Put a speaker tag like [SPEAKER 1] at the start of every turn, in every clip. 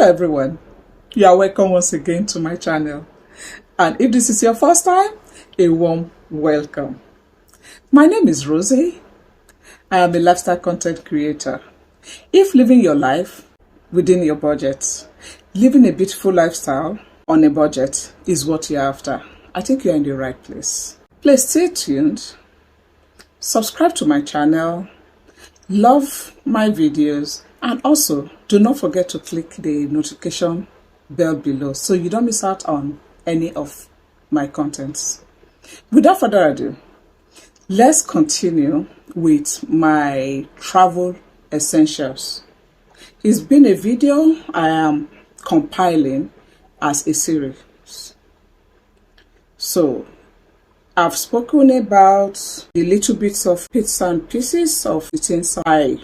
[SPEAKER 1] Hello everyone, you are welcome once again to my channel, and if this is your first time, a warm welcome. My name is Rosie. I am a lifestyle content creator. If living your life within your budget, living a beautiful lifestyle on a budget is what you're after, I think you're in the right place. Please stay tuned, subscribe to my channel, love my videos, and also do not forget to click the notification bell below so you don't miss out on any of my contents. Without further ado, let's continue with my travel essentials. It's been a video I am compiling as a series. So I've spoken about the little bits of bits and pieces of the things I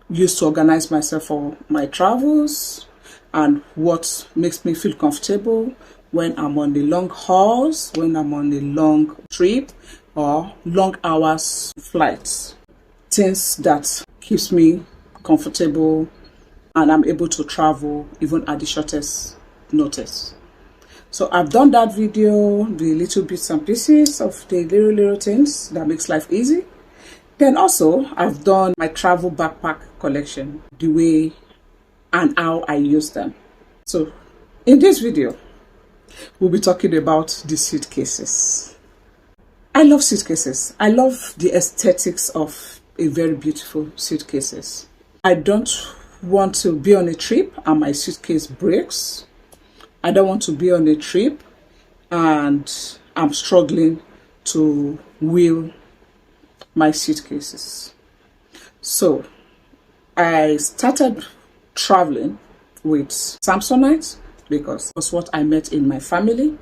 [SPEAKER 1] used to organize myself for my travels and what makes me feel comfortable when I'm on the long hauls, when I'm on a long trip or long hours flights. Things that keeps me comfortable and I'm able to travel even at the shortest notice. So I've done that video, the little bits and pieces of the little things that makes life easy. Then also I've done my travel backpack collection, the way and how I use them. So in this video, we'll be talking about the suitcases. I love suitcases. I love the aesthetics of a very beautiful suitcases. I don't want to be on a trip and my suitcase breaks. I don't want to be on a trip and I'm struggling to wheel my suitcases. So I started traveling with Samsonite because it was what I met in my family.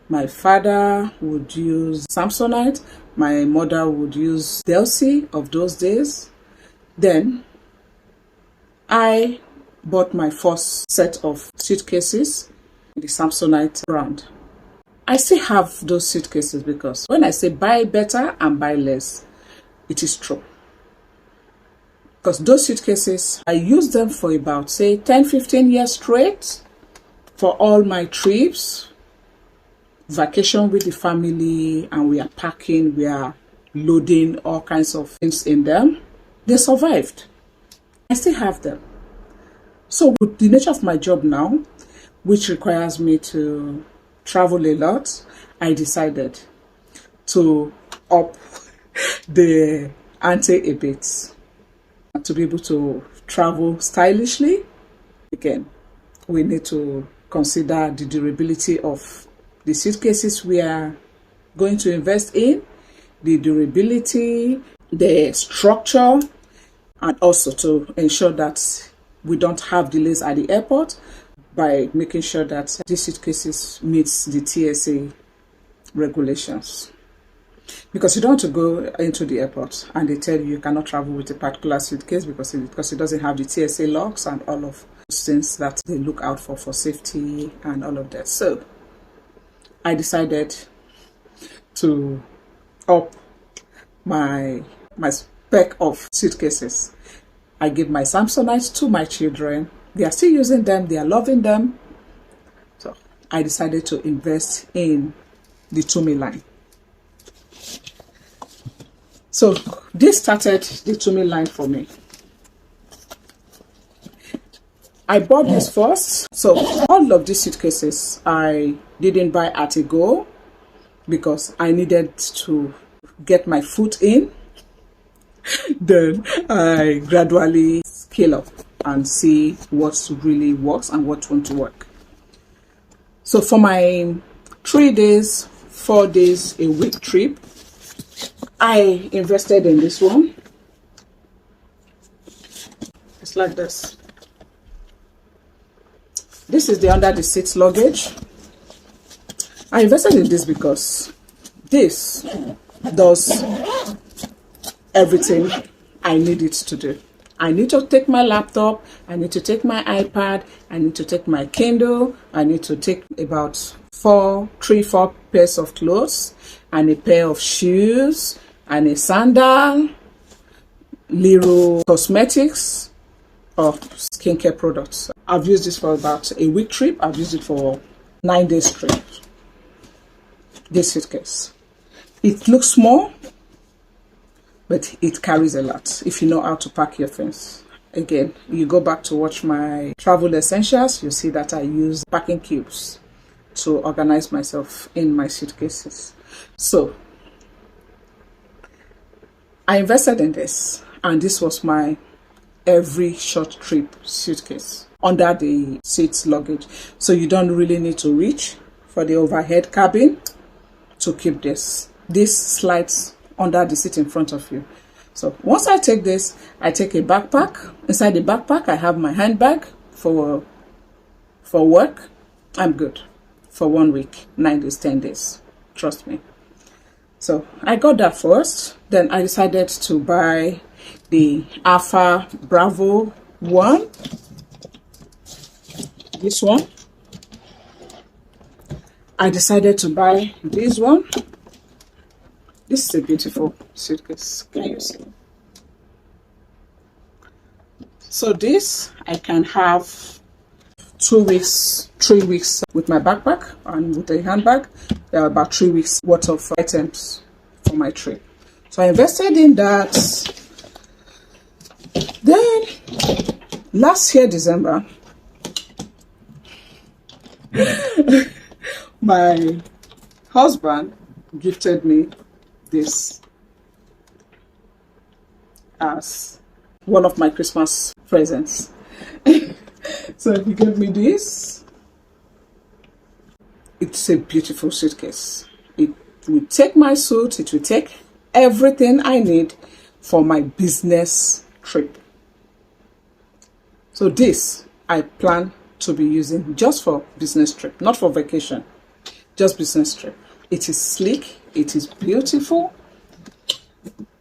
[SPEAKER 1] My father would use Samsonite, my mother would use Delcy of those days. Then I bought my first set of suitcases, the Samsonite brand. I still have those suitcases because when I say buy better and buy less, it is true. Because those suitcases, I use them for about say 10-15 years straight for all my trips, vacation with the family, and we are packing, we are loading all kinds of things in them. They survived. I still have them. So with the nature of my job now, which requires me to travel a lot, I decided to up the ante a bit to be able to travel stylishly. Again, we need to consider the durability of the suitcases we are going to invest in, the durability, the structure, and also to ensure that we don't have delays at the airport by making sure that these suitcases meets the TSA regulations. Because you don't want to go into the airport and they tell you cannot travel with a particular suitcase because it doesn't have the TSA locks and all of those things that they look out for safety and all of that. So I decided to up my spec of suitcases. I gave my Samsonites to my children. They are still using them. They are loving them. So I decided to invest in the Tumi line. So this started the Tumi line for me. I bought this first. So all of these suitcases I didn't buy at a go because I needed to get my foot in. Then I gradually scale up and see what really works and what won't work. So for my 3 days, 4 days a week trip, I invested in this one. It's like this. This is the under the seat luggage. I invested in this because this does everything I need it to do. I need to take my laptop, I need to take my iPad, I need to take my Kindle, I need to take about 4 pairs of clothes and a pair of shoes and a sandal, little cosmetics, of skincare products. I've used this for about a week trip. I've used it for 9 days trip. This suitcase. It looks small, but it carries a lot if you know how to pack your things. Again, you go back to watch my travel essentials, you see that I use packing cubes to organize myself in my suitcases. So I invested in this, and this was my every short trip suitcase under the seat luggage. So you don't really need to reach for the overhead cabin to keep this. This slides under the seat in front of you. So once I take this, I take a backpack. Inside the backpack, I have my handbag for work. I'm good for 1 week, 9 days, 10 days. Trust me. So I got that first. Then I decided to buy the Alpha Bravo one. This one. I decided to buy this one. This is a beautiful suitcase. Can you see? So this, I can have 2 weeks, 3 weeks with my backpack and with a handbag. There are about 3 weeks worth of items for my trip. So I invested in that. Then last year, December, my husband gifted me this as one of my Christmas presents. So he gave me this. It's a beautiful suitcase. It will take my suit, it will take everything I need for my business trip. So this I plan to be using just for business trip, not for vacation, just business trip. It is sleek, it is beautiful.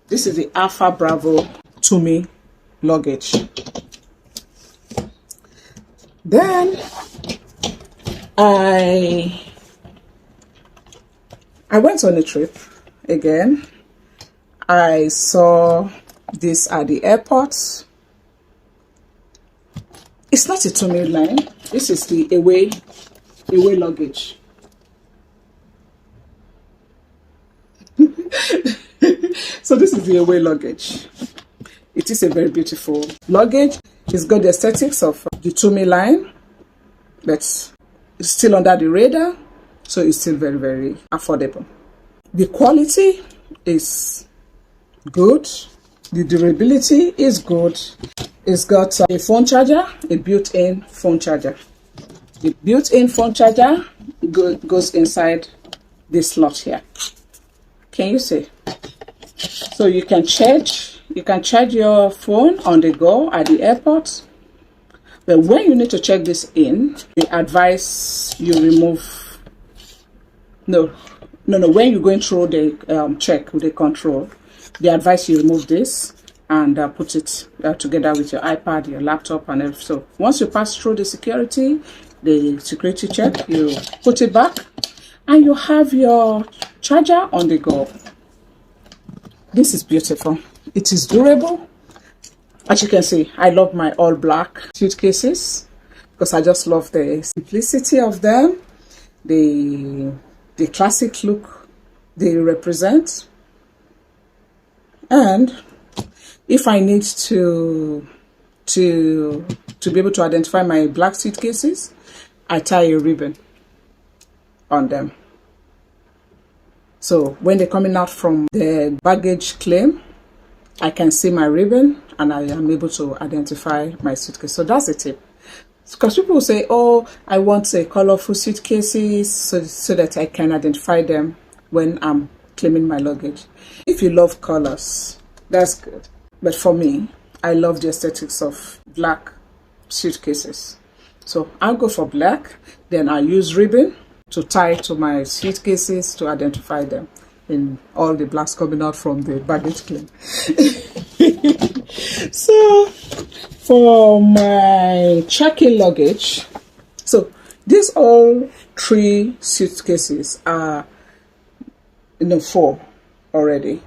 [SPEAKER 1] This is the Alpha Bravo Tumi luggage. Then I went on a trip again. I saw this at the airport. It's not a Tumi line. This is the away luggage. So this is the away luggage. It is a very beautiful luggage. It's got the aesthetics of the Tumi line, but it's still under the radar, so it's still very, very affordable. The quality is good. The durability is good. It's got a phone charger, a built-in phone charger. The built-in phone charger goes inside this slot here. Can you see? So you can charge your phone on the go at the airport. But when you need to check this in, they advise you remove. When you're going through the check with the control, they advise you remove this and put it together with your iPad, your laptop, and everything. So once you pass through the security check, you put it back, and you have your charger on the go. This is beautiful. It is durable. As you can see, I love my all black suitcases because I just love the simplicity of them, the classic look they represent. And if I need to be able to identify my black suitcases, I tie a ribbon on them. So when they're coming out from the baggage claim, I can see my ribbon and I am able to identify my suitcase. So that's the tip. Because people will say, oh, I want a colorful suitcases so that I can identify them when I'm claiming my luggage. If you love colors, that's good. But for me, I love the aesthetics of black suitcases. So I'll go for black, then I use ribbon to tie to my suitcases to identify them in all the blacks coming out from the baggage claim. So for my check-in luggage, so these all 3 suitcases are 4 already.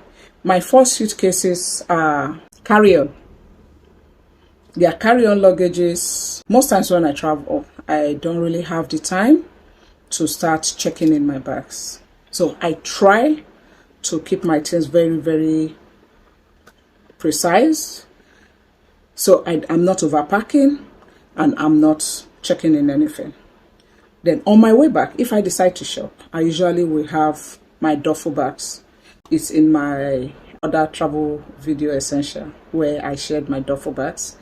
[SPEAKER 1] My 4 suitcases are carry-on. Their carry-on luggages. Most times when I travel, I don't really have the time to start checking in my bags. So I try to keep my things very, very precise. So I'm not overpacking and I'm not checking in anything. Then on my way back, if I decide to shop, I usually will have my duffel bags. It's in my other travel video essential where I shared my duffel bags.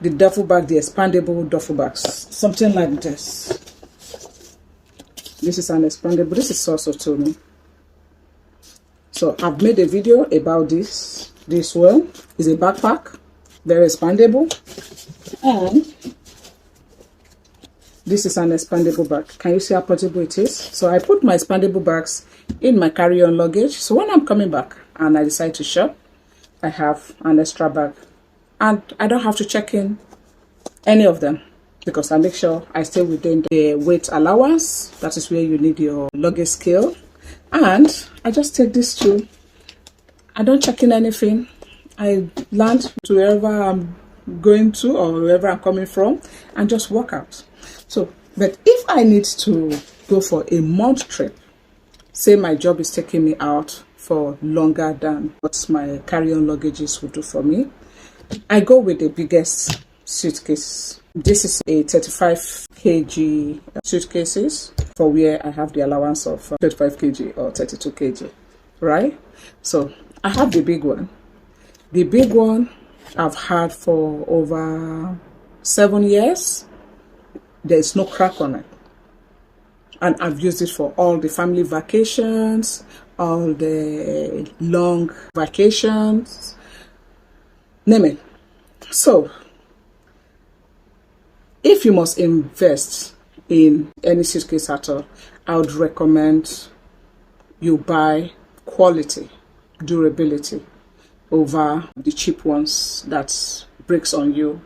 [SPEAKER 1] The duffel bag, the expandable duffel bags, something like this. This is an expandable. This is also Tumi. So I've made a video about this. This one is a backpack, very expandable, and this is an expandable bag. Can you see how portable it is? So I put my expandable bags in my carry-on luggage. So when I'm coming back and I decide to shop, I have an extra bag. And I don't have to check in any of them because I make sure I stay within the weight allowance. That is where you need your luggage scale. And I just take this too. I don't check in anything. I land to wherever I'm going to or wherever I'm coming from and just walk out. So, but if I need to go for a month trip, say my job is taking me out for longer than what my carry-on luggages would do for me, I go with the biggest suitcase. This is a 35 kg suitcases for where I have the allowance of 35 kg or 32 kg, right? So I have the big one. The big one I've had for over 7 years. There's no crack on it. And I've used it for all the family vacations, all the long vacations, name it. So, if you must invest in any suitcase at all, I would recommend you buy quality, durability over the cheap ones that breaks on you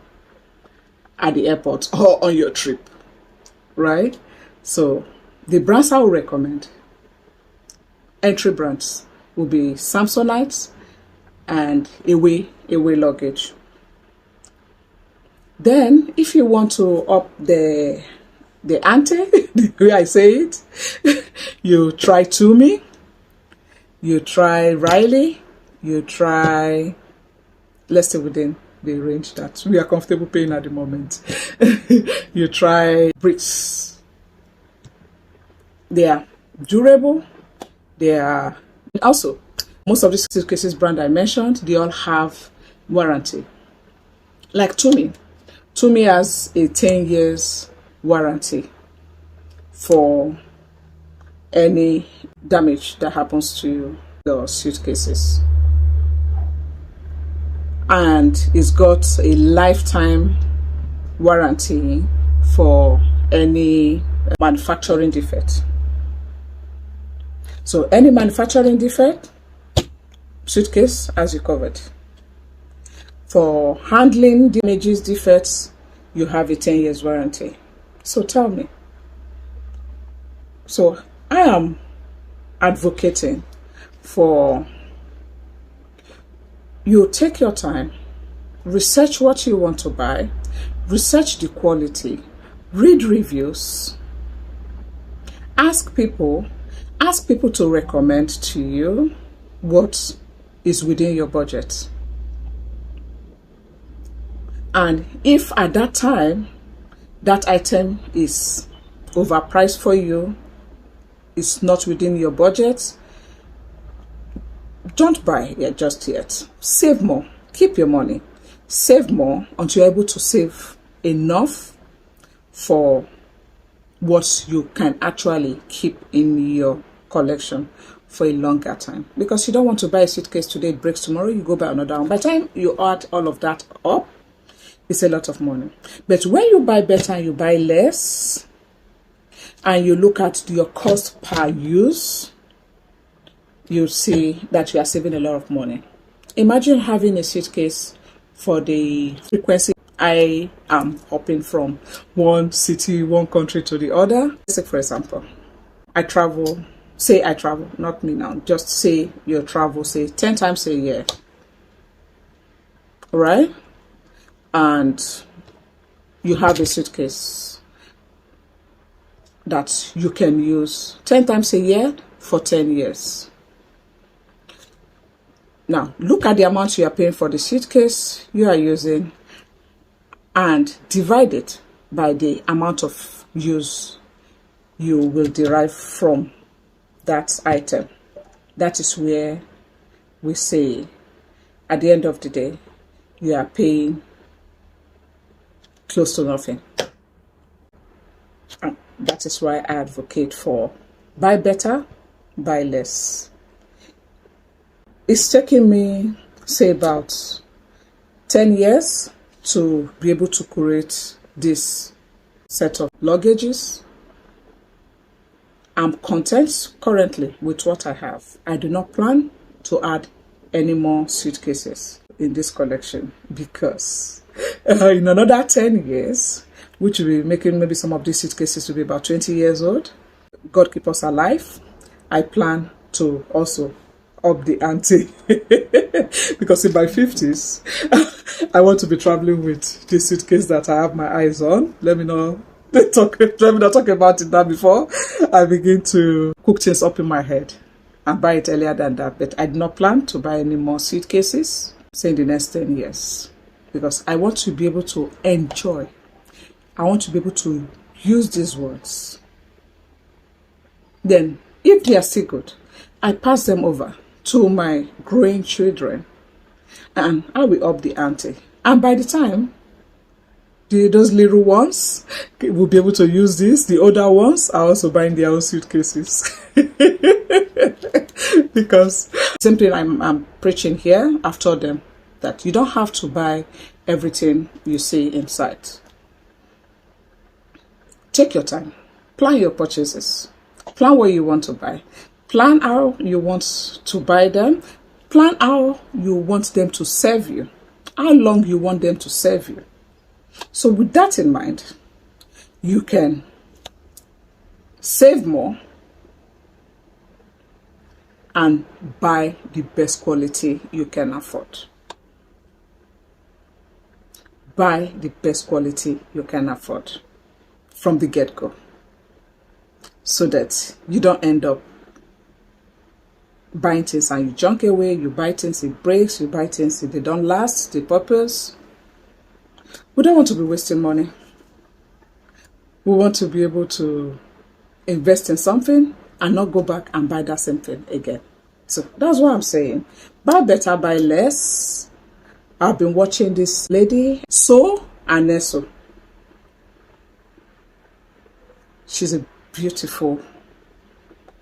[SPEAKER 1] at the airport or on your trip, right? So the brands I would recommend, entry brands, will be Samsonite and Away Luggage. Then if you want to up the ante, the way I say it, you try Tumi, you try Riley, you try, let's stay within the range that we are comfortable paying at the moment. You try Brits. They are durable. They are also, most of these suitcases brand I mentioned, they all have warranty. Like Tumi. Tumi has a 10 years warranty for any damage that happens to your suitcases. And it's got a lifetime warranty for any manufacturing defect. So any manufacturing defect, suitcase as you covered. For handling damages, defects, you have a 10 years warranty. So tell me. So I am advocating for you take your time, research what you want to buy, research the quality, read reviews, ask people to recommend to you what is within your budget. And if at that time that item is overpriced for you, it's not within your budget, don't buy it just yet. Save more. Keep your money. Save more until you're able to save enough for what you can actually keep in your collection for a longer time. Because you don't want to buy a suitcase today, it breaks tomorrow, you go buy another one. By the time you add all of that up, it's a lot of money. But when you buy better and you buy less, and you look at your cost per use, you see that you are saving a lot of money. Imagine having a suitcase for the frequency I am hopping from one city, one country to the other. Let's say, for example, I travel, not me now, just say you travel, say 10 times a year, right? and you have a suitcase that you can use 10 times a year for 10 years. Now, look at the amount you are paying for the suitcase you are using and divide it by the amount of use you will derive from that item. That is where we say, at the end of the day, you are paying close to nothing. And that is why I advocate for buy better, buy less. It's taken me, say, about 10 years to be able to curate this set of luggages. I'm content currently with what I have. I do not plan to add any more suitcases in this collection because in another 10 years, which will be making maybe some of these suitcases to be about 20 years old, God keep us alive, I plan to also up the ante because in my 50s, I want to be traveling with this suitcase that I have my eyes on. Let me not talk about it now before I begin to cook things up in my head and buy it earlier than that. But I do not plan to buy any more suitcases, say in the next 10 years, because I want to be able to enjoy. I want to be able to use these words. Then, if they are still good, I pass them over to my growing children and I will up the ante. And by the time those little ones will be able to use this, the older ones are also buying their own suitcases. Because same thing I'm preaching here, I've told them that you don't have to buy everything you see inside. Take your time, plan your purchases, plan what you want to buy, plan how you want to buy them, plan how you want them to serve you, how long you want them to serve you. So with that in mind, you can save more and buy the best quality you can afford. Buy the best quality you can afford from the get-go, so that you don't end up buying things and you junk away, you buy things, it breaks, you buy things, if they don't last the purpose. We don't want to be wasting money. We want to be able to invest in something and not go back and buy that same thing again. So that's what I'm saying. Buy better, buy less. I've been watching this lady, So and Neso. She's a beautiful,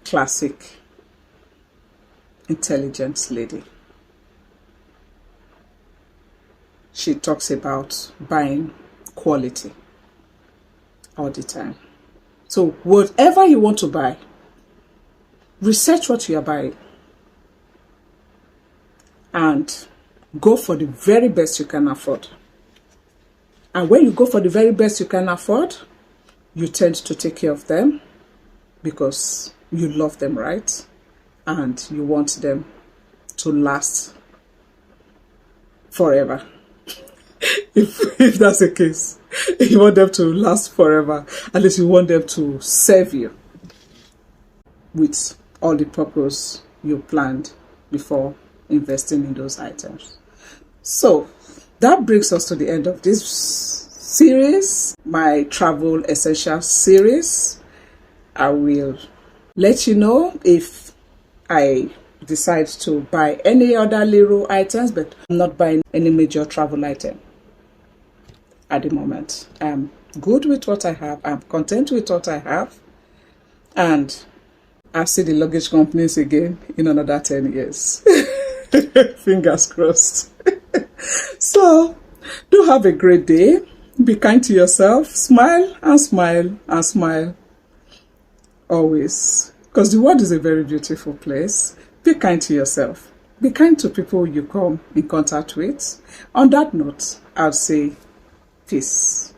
[SPEAKER 1] classic, intelligent lady. She talks about buying quality all the time. So whatever you want to buy, research what you are buying and go for the very best you can afford. And when you go for the very best you can afford, you tend to take care of them because you love them, right? And you want them to last forever. If that's the case, you want them to last forever, at least you want them to serve you with all the purpose you planned before investing in those items. So that brings us to the end of this series, my travel essentials series. I will let you know if I decide to buy any other little items, but I'm not buying any major travel item at the moment. I'm good with what I have. I'm content with what I have. And I'll see the luggage companies again in another 10 years. Fingers crossed. So, do have a great day. Be kind to yourself. Smile and smile and smile. Always. Because the world is a very beautiful place. Be kind to yourself. Be kind to people you come in contact with. On that note, I'll say peace.